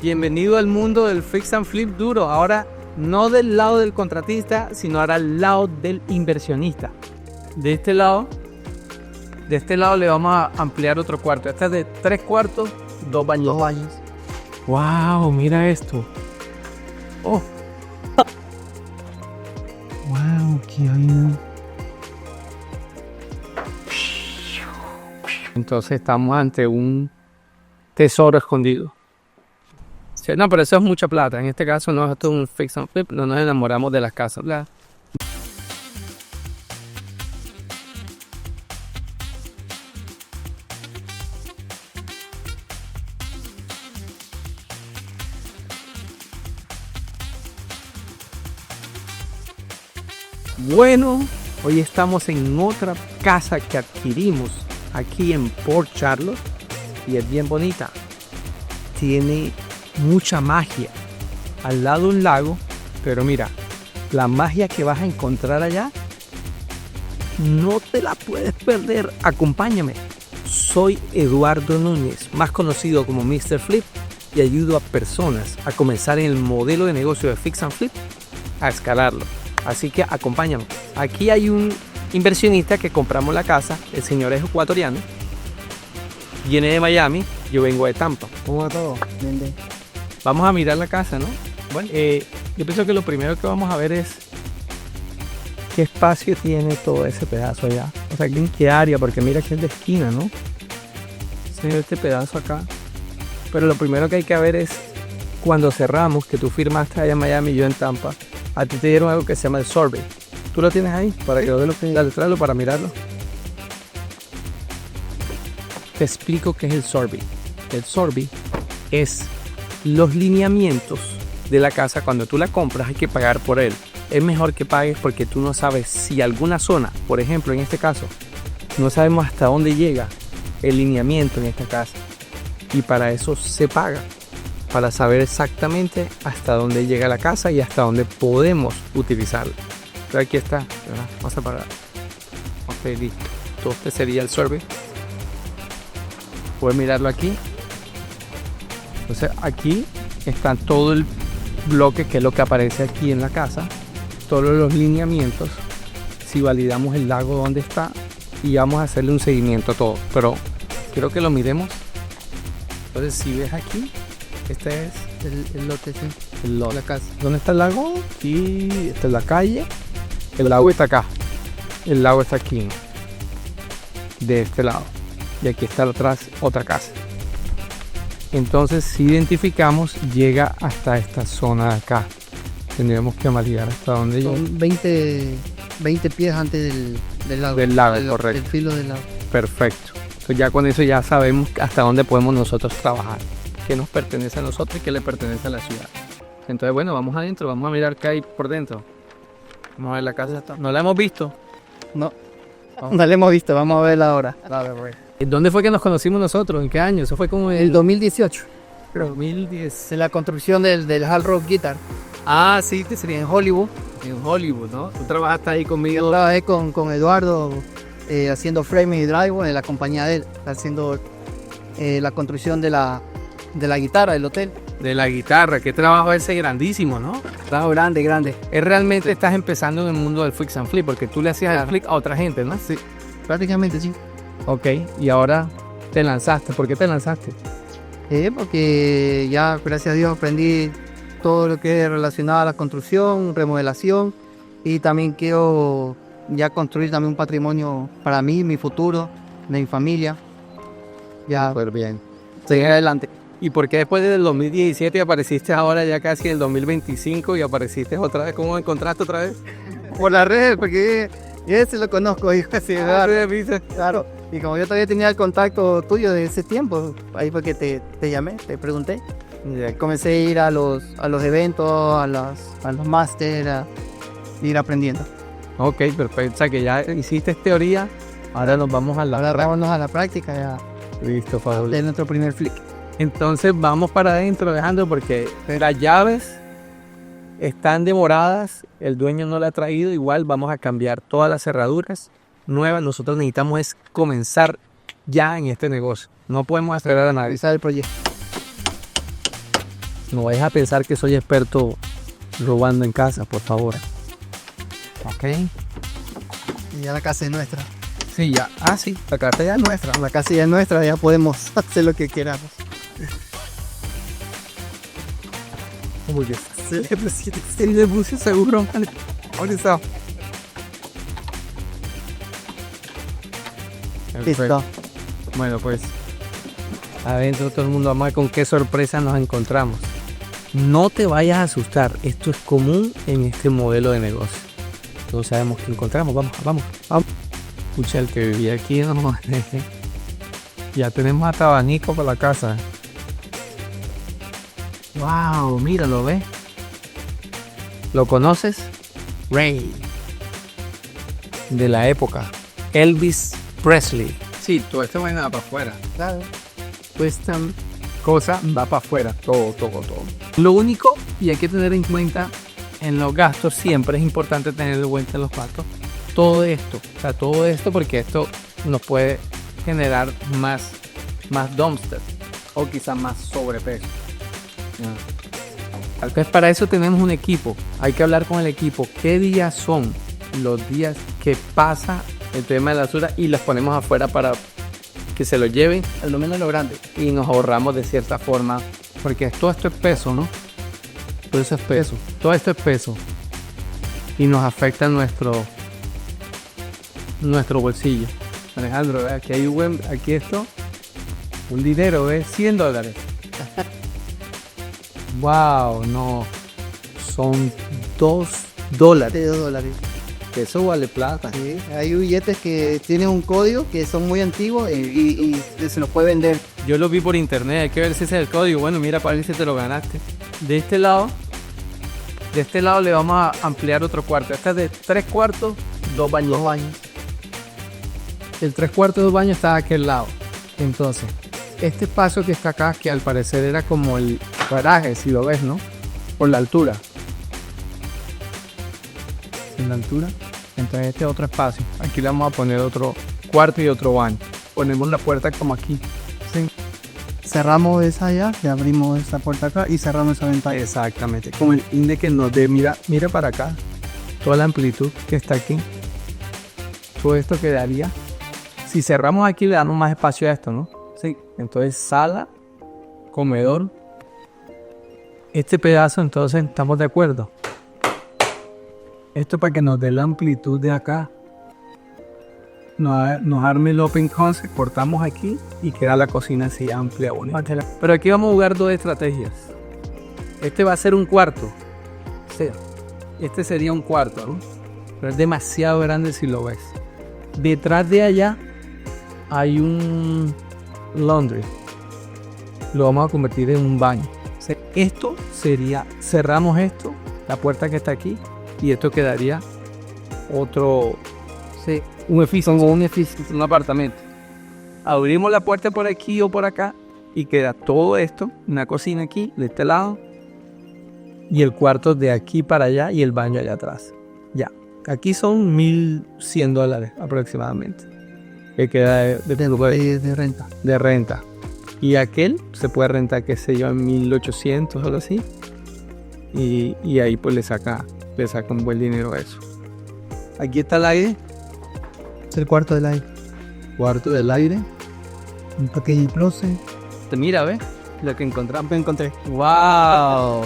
Bienvenido al mundo del fix and flip duro. Ahora no del lado del contratista, sino ahora al lado del inversionista. De este lado le vamos a ampliar otro cuarto. Este es de 3 cuartos, 2 baños. 2 baños. Wow, mira esto. Oh. Wow, qué hay. Entonces estamos ante un tesoro escondido. Sí, no, pero eso es mucha plata. En este caso no es esto un fix and flip. No nos enamoramos de las casas, ¿verdad? Bueno, hoy estamos en otra casa que adquirimos aquí en Port Charlotte y es bien bonita. Tiene mucha magia al lado de un lago, pero mira, la magia que vas a encontrar allá no te la puedes perder. Acompáñame. Soy Eduardo Núñez, más conocido como Mr. Flip, y ayudo a personas a comenzar en el modelo de negocio de Fix and Flip a escalarlo. Así que acompáñame. Aquí hay un inversionista que compramos la casa. El señor es ecuatoriano. Viene de Miami. Yo vengo de Tampa. ¿Cómo va todo? Bien. Vamos a mirar la casa, ¿no? Bueno, yo pienso que lo primero que vamos a ver es qué espacio tiene todo ese pedazo allá. O sea, en qué área, porque mira que es de esquina, ¿no? Este pedazo acá. Pero lo primero que hay que ver es cuando cerramos, que tú firmaste allá en Miami y yo en Tampa. A ti te dieron algo que se llama el survey. ¿Tú lo tienes ahí? Para que lo veas, dale, tráelo para mirarlo. Te explico qué es el survey. El survey es los lineamientos de la casa. Cuando tú la compras hay que pagar por él. Es mejor que pagues porque tú no sabes si alguna zona, por ejemplo en este caso, no sabemos hasta dónde llega el lineamiento en esta casa. Y para eso se paga. Para saber exactamente hasta dónde llega la casa y hasta dónde podemos utilizarla. Pero aquí está, ¿verdad? Vamos a parar. Ok, listo. Todo este sería el survey. Puedes mirarlo aquí. Entonces aquí está todo el bloque que es lo que aparece aquí en la casa. Todos los lineamientos. Si validamos el lago donde está y vamos a hacerle un seguimiento a todo. Pero quiero que lo miremos. Entonces si ves aquí. Este es El lote, sí. el lote. La casa. ¿Dónde está el lago? Aquí, esta es la calle. El lago está acá. El lago está aquí. De este lado. Y aquí está atrás otra casa. Entonces, si identificamos, llega hasta esta zona de acá. Tendríamos que validar hasta dónde llega. Son 20 pies antes del lago. Del lago, correcto. Del filo del lago. Perfecto. Entonces ya con eso ya sabemos hasta dónde podemos nosotros trabajar. Qué nos pertenece a nosotros y qué le pertenece a la ciudad. Entonces, bueno, vamos adentro, vamos a mirar qué hay por dentro. Vamos a ver la casa. ¿No la hemos visto? No la hemos visto, vamos a verla ahora. ¿Dónde fue que nos conocimos nosotros? ¿En qué año? Eso fue como El 2018. creo, 2010. En la construcción del Hard Rock Guitar. Ah, sí, te sería En Hollywood. en Hollywood, ¿no? Tú trabajaste ahí Yo conmigo. trabajé con Eduardo haciendo framing y drywall en la compañía de él. Haciendo la construcción de la guitarra del hotel. De la guitarra, qué trabajo ese grandísimo, ¿no? Trabajo grande. Es realmente estás empezando en el mundo del fix and flip, porque tú le hacías el Claro. flip a otra gente, ¿no? Sí, prácticamente sí. Ok, y ahora te lanzaste. ¿Por qué te lanzaste? Porque ya, gracias a Dios, aprendí todo lo que es relacionado a la construcción, remodelación, y también quiero ya construir también un patrimonio para mí, mi futuro, de mi familia. Ya, Súper bien. seguir adelante. ¿Y por qué después del 2017 apareciste ahora ya casi en el 2025 y apareciste otra vez? ¿Cómo me encontraste otra vez? Por las redes, porque ese lo conozco, hijo, así, claro. Y como yo todavía tenía el contacto tuyo de ese tiempo, ahí fue que te llamé, te pregunté. Comencé a ir a los eventos, a los máster, a ir aprendiendo. Ok, perfecto. O sea que ya hiciste teoría, ahora nos vamos a la Ahora práctica. vámonos a la práctica ya Listo, fabuloso. de nuestro primer flick. Entonces vamos para adentro, Alejandro, porque las llaves están demoradas, el dueño no la ha traído, igual vamos a cambiar todas las cerraduras nuevas. Nosotros necesitamos es comenzar ya en este negocio. No podemos acelerar a nadie. Realizar el proyecto. No vayas a pensar que soy experto robando en casa, por favor. Ok. Y ya la casa es nuestra. Sí, ya. Ah, sí, la casa ya es nuestra. La casa ya es nuestra, ya podemos hacer lo que queramos. Uy, se le puse seguro. Ahorita. Listo. Bueno, pues adentro todo el mundo vamos a ver con qué sorpresa nos encontramos. No te vayas a asustar, esto es común en este modelo de negocio. Todos sabemos que encontramos, vamos. Escucha, el que vivía aquí, no. Ya tenemos hasta abanico para la casa. Wow, míralo, ¿ves? ¿Lo conoces? Ray. De la época. Elvis Presley. Sí, todo esto va para afuera. Claro. Pues esta cosa va para afuera, todo. Lo único, y hay que tener en cuenta en los gastos, siempre es importante tener en cuenta en los gastos, todo esto, porque esto nos puede generar más dumpster o quizás más sobrepeso. Entonces para eso tenemos un equipo, hay que hablar con el equipo, qué días son los días que pasa el tema de la basura y los ponemos afuera para que se lo lleven al menos lo grande y nos ahorramos de cierta forma, porque todo esto es peso, ¿no? Todo eso es peso, todo esto es peso y nos afecta nuestro bolsillo. Alejandro, ¿ve? Aquí esto, un dinero, ¿ves? $100. Wow, no, son $2. $2. Que eso vale plata. Sí, hay billetes que tienen un código que son muy antiguos y se los puede vender. Yo lo vi por internet, hay que ver si ese es el código. Bueno, mira para ver si te lo ganaste. De este lado le vamos a ampliar otro cuarto. Este es de 3/4, 2 baños. 2 baños. El 3/4, 2 baños está de aquel lado. Entonces, este espacio que está acá, que al parecer era como el garaje, si lo ves, ¿no? Por la altura. En la altura. Entonces este otro espacio. Aquí le vamos a poner otro cuarto y otro baño. Ponemos la puerta como aquí. Sí. Cerramos esa allá y abrimos esta puerta acá y cerramos esa ventana. Exactamente. Con el fin de que nos dé, mira para acá. Toda la amplitud que está aquí. Todo esto quedaría. Si cerramos aquí le damos más espacio a esto, ¿no? Sí. Entonces sala, comedor. Este pedazo, entonces, ¿estamos de acuerdo? Esto para que nos dé la amplitud de acá. Nos arme el open concept, cortamos aquí y queda la cocina así amplia, bonita. Pero aquí vamos a jugar 2 estrategias. Este va a ser un cuarto. Sí. Este sería un cuarto, ¿no? Pero es demasiado grande si lo ves. Detrás de allá hay un laundry. Lo vamos a convertir en un baño. Esto sería, cerramos esto, la puerta que está aquí, y esto quedaría otro, sí, un edificio, un apartamento. Abrimos la puerta por aquí o por acá y queda todo esto, una cocina aquí, de este lado, y el cuarto de aquí para allá y el baño allá atrás. Ya, aquí son $1,100 aproximadamente, que queda de renta. De renta. Y aquel se puede rentar, qué sé yo, en 1,800 o algo así. Y ahí pues le saca un buen dinero a eso. Aquí está el aire. Es el cuarto del aire. Cuarto del aire. Un pequeño closet. Mira, ¿ves? Lo que encontré. ¡Wow!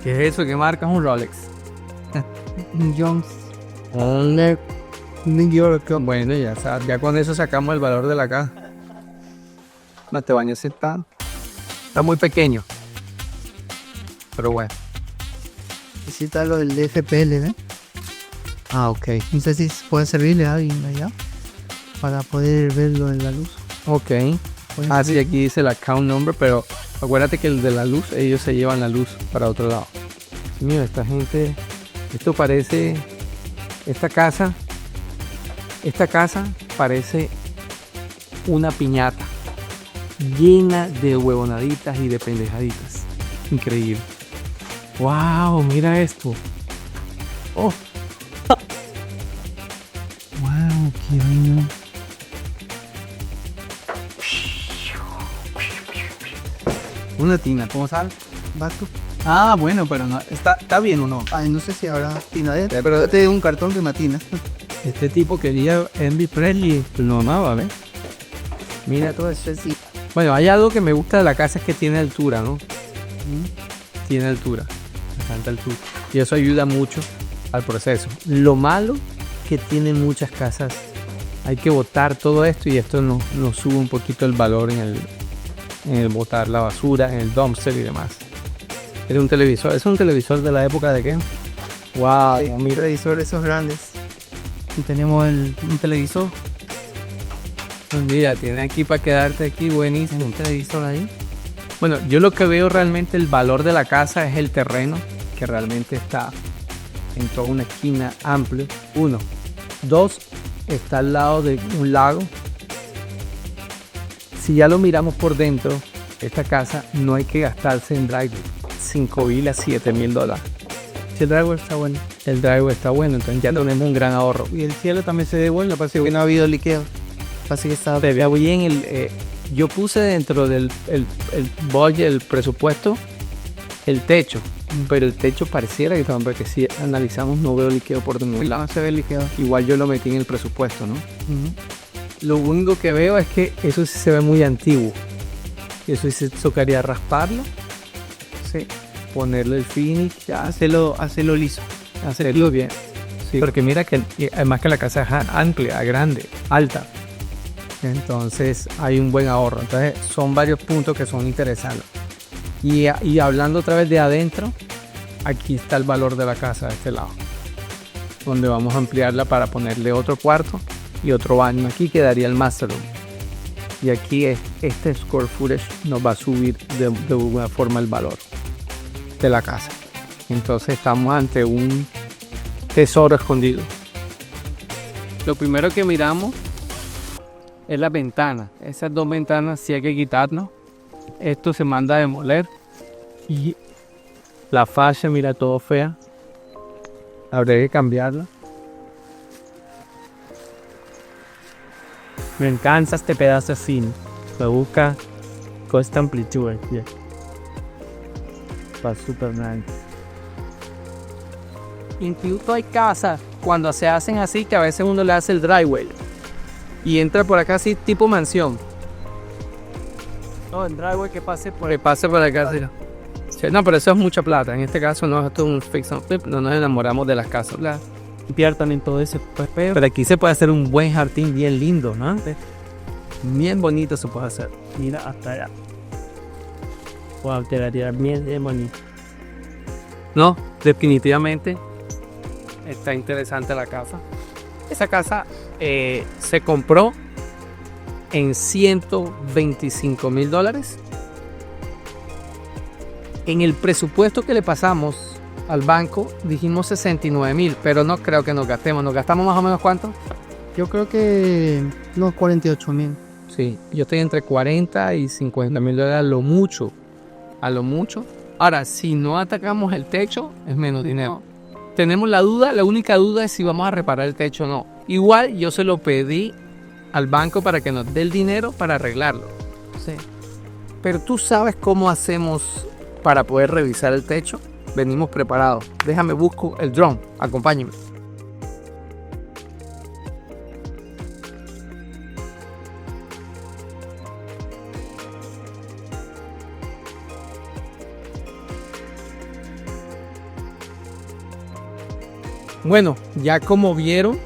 ¿Qué es eso? ¿Qué marca? Es un Rolex. Jones. Bueno, ya con eso sacamos el valor de la casa. No te bañes, está muy pequeño. Pero bueno. Necesita lo del FPL, ¿eh? Ah, ok. No sé si puede servirle a alguien allá para poder verlo en la luz. Ok. Sí, aquí dice el account number, pero acuérdate que el de la luz, ellos se llevan la luz para otro lado. Mira, esta gente, esto parece, esta casa parece una piñata llena de huevonaditas y de pendejaditas. Increíble. Wow, mira esto. Oh. Wow, qué vaina. Una tina, ¿cómo sale? Vasco. Ah, bueno, pero no, está bien o no. Ay, no sé si habrá tinadera, pero este es un cartón de matina. Este tipo quería Elvis Presley, lo amaba, ¿ves? Mira todo eso, sí. Bueno, hay algo que me gusta de la casa, es que tiene altura, ¿no? Tiene altura, bastante altura. Y eso ayuda mucho al proceso. Lo malo que tienen muchas casas, hay que botar todo esto y esto nos sube un poquito el valor en el botar la basura, en el dumpster y demás. Es un televisor de la época de qué? Wow, Sí, mi televisor esos grandes. Y tenemos un televisor. Mira, tiene aquí para quedarte aquí, buenísimo, un televisor ahí. Bueno, yo lo que veo realmente el valor de la casa es el terreno, que realmente está en toda una esquina amplio. 1. 2, está al lado de un lago. Si ya lo miramos por dentro, esta casa no hay que gastarse en driveway. $5,000 a $7,000. Si el driveway está bueno. El driveway está bueno, entonces ya tenemos un gran ahorro. Y el cielo también se ve bueno, parece que no ha habido liqueo. Parece que está... Se ve bien yo puse dentro del budget, el presupuesto, el techo. Pero el techo pareciera que está, porque si analizamos no veo liqueo por ningún lado. No se ve liqueo. Igual yo lo metí en el presupuesto, ¿no? Lo único que veo es que eso sí se ve muy antiguo. Eso sí tocaría rasparlo. Sí. Ponerle el finish. Ya, hacerlo liso. Hacerlo bien. Sí, porque mira que además que la casa es amplia, grande, alta. Entonces hay un buen ahorro. Entonces son varios puntos que son interesantes. Y hablando otra vez de adentro, aquí está el valor de la casa de este lado. Donde vamos a ampliarla para ponerle otro cuarto y otro baño. Aquí quedaría el master room. Y aquí este square footage nos va a subir de alguna forma el valor de la casa. Entonces estamos ante un tesoro escondido. Lo primero que miramos es la ventana. Esas dos ventanas sí hay que quitarnos. Esto se manda a demoler. Y la fascia, mira, todo fea. Habría que cambiarla. Me encanta este pedazo así. Me busca con esta amplitud aquí. Está super nice. Incluso hay casas cuando se hacen así que a veces uno le hace el driveway y entra por acá así tipo mansión. No, el driveway que pase por acá. Sí, no, pero eso es mucha plata. En este caso no, esto es un fix and flip. No nos enamoramos de las casas. Limpiar también todo ese pepeo. Pero aquí se puede hacer un buen jardín bien lindo, ¿no? Bien bonito se puede hacer. Mira hasta allá. Wow, quedaría bien bonito. No, definitivamente está interesante la casa. Esa casa se compró en $125,000. En el presupuesto que le pasamos al banco dijimos 69,000, pero no creo que nos gastemos. ¿Nos gastamos más o menos cuánto? Yo creo que unos 48,000. Sí, yo estoy entre 40 y $50,000 a lo mucho. A lo mucho. Ahora, si no atacamos el techo, es menos dinero. Tenemos la duda, la única duda es si vamos a reparar el techo o no. Igual yo se lo pedí al banco para que nos dé el dinero para arreglarlo. Sí. Pero tú sabes cómo hacemos para poder revisar el techo. Venimos preparados. Déjame busco el drone. Acompáñame. Bueno, ya como vieron,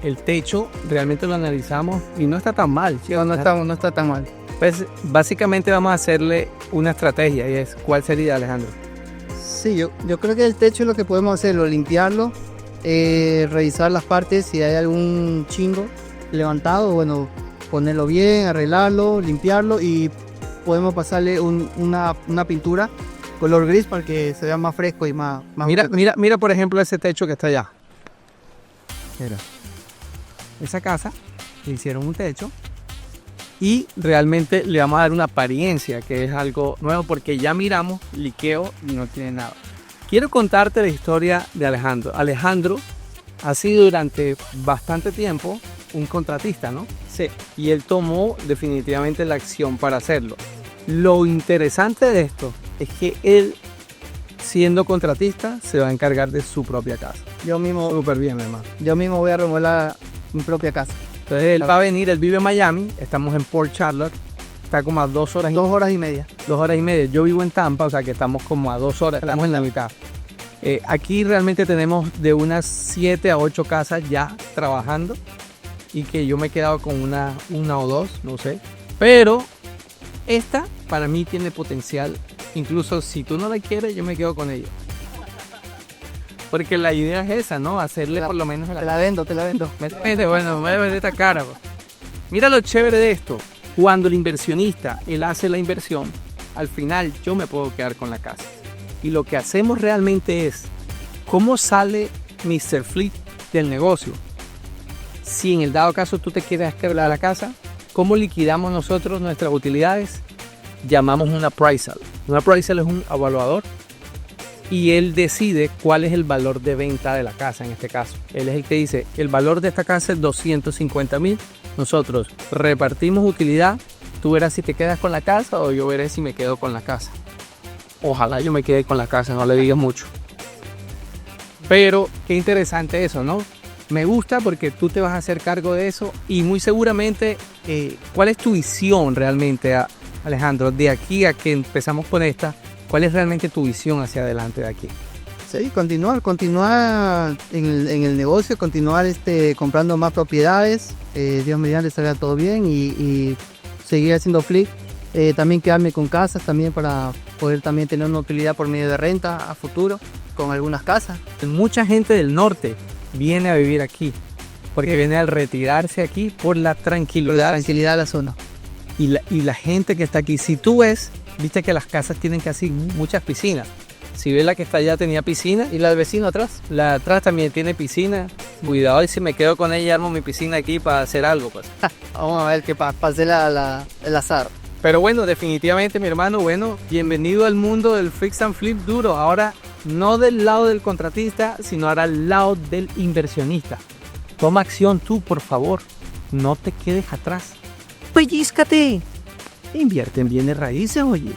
el techo realmente lo analizamos y no está tan mal. Sí, no está tan mal. Pues básicamente vamos a hacerle una estrategia y es, ¿cuál sería, Alejandro? Sí, yo creo que el techo es lo que podemos hacerlo, limpiarlo, revisar las partes, si hay algún chingo levantado, bueno, ponerlo bien, arreglarlo, limpiarlo y podemos pasarle una pintura color gris para que se vea más fresco y más Mira por ejemplo ese techo que está allá. Mira. Esa casa le hicieron un techo y realmente le vamos a dar una apariencia que es algo nuevo porque ya miramos liqueo y no tiene nada. Quiero contarte la historia de Alejandro. Alejandro ha sido durante bastante tiempo un contratista, ¿no? Sí. Y él tomó definitivamente la acción para hacerlo. Lo interesante de esto es que él, siendo contratista, se va a encargar de su propia casa. Yo mismo, Súper bien, mi hermano. yo mismo voy a remodelar mi propia casa. Entonces él va a venir, él vive en Miami, estamos en Port Charlotte, está como a 2 horas, 2 horas y media. 2 horas y media. Yo vivo en Tampa, o sea que estamos como a 2 horas, estamos en la mitad. Aquí realmente tenemos de unas 7 a 8 casas ya trabajando y que yo me he quedado con una o dos, no sé. Pero esta para mí tiene potencial, incluso si tú no la quieres, yo me quedo con ella. Porque la idea es esa, ¿no? Hacerle por lo menos Te la vendo, te la vendo. Bueno, me voy a ver esta cara. Pues. Mira lo chévere de esto. Cuando el inversionista, él hace la inversión, al final yo me puedo quedar con la casa. Y lo que hacemos realmente es, ¿cómo sale Mr. Fleet del negocio? Si en el dado caso tú te quieres quebrar la casa, ¿cómo liquidamos nosotros nuestras utilidades? Llamamos un appraisal. Un appraisal es un evaluador y él decide cuál es el valor de venta de la casa en este caso. Él es el que dice, el valor de esta casa es 250,000. Nosotros repartimos utilidad. Tú verás si te quedas con la casa o yo veré si me quedo con la casa. Ojalá yo me quede con la casa, no le digas mucho. Pero qué interesante eso, ¿no? Me gusta porque tú te vas a hacer cargo de eso y muy seguramente, ¿cuál es tu visión realmente, Alejandro, de aquí a que empezamos con esta? ¿Cuál es realmente tu visión hacia adelante de aquí? Sí, continuar en el negocio, continuar comprando más propiedades, Dios mediante salga todo bien y seguir haciendo flip. También quedarme con casas también para poder también tener una utilidad por medio de renta a futuro con algunas casas. Mucha gente del norte viene a vivir aquí porque viene a retirarse aquí por la tranquilidad. La tranquilidad de la zona. Y la gente que está aquí, si tú ves, viste que las casas tienen casi muchas piscinas. Si ves la que está allá tenía piscina. ¿Y la del vecino atrás? La de atrás también tiene piscina. Cuidado y si me quedo con ella armo mi piscina aquí para hacer algo. Pues. Vamos a ver qué pasa el azar. Pero bueno, definitivamente mi hermano, bueno, bienvenido al mundo del fix and flip duro. Ahora no del lado del contratista, sino ahora al lado del inversionista. Toma acción tú, por favor. No te quedes atrás. Pellízcate. Invierte en bienes raíces, oye.